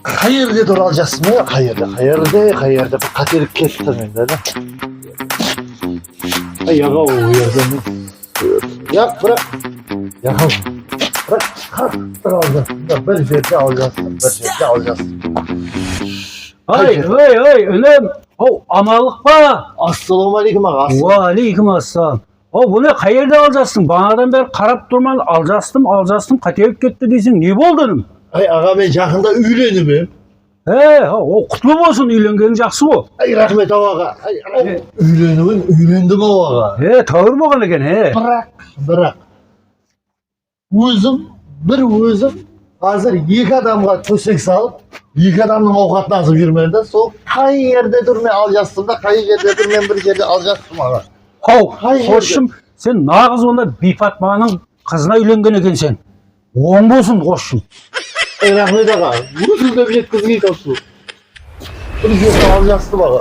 Қай жерде тұра алжасың ба? Қай жерде бір қателік кетті менде да. Ай аға ол жерден. Яқ бірақ. Бір алжасың. Bir жерде алжасың. Ой, үнем. Оу, амалық па? Ассалаумағалейкум аға. Уағалейкум ассалам. О, бұны қай жерде алжастың? Бағанадан бері қарап тұрман, алжастым, қателік кетті дейсің. Не болды үнім? Ай аға мен жақында үйленіп ем. О, құтлы болсын, үйленгенің жақсы ғой. Ай рахмет аға. Үйлендім аға. Тәуір болған екен, Бірақ өзім қазір екі адамға төсек салып, екі адамның ауқатын азып жүрмін да, сол қай жерде тұрмын алжастым да, қай жерде тұрмын бір жерде алжастым аға. Қосшым, сен нағыз онда Бипатманың қызына үйленген екенсен. Оң болсын, қосшым. Рахмет аға, бұл сөзді жеткізген қосшым. Бір жерде алжастым аға.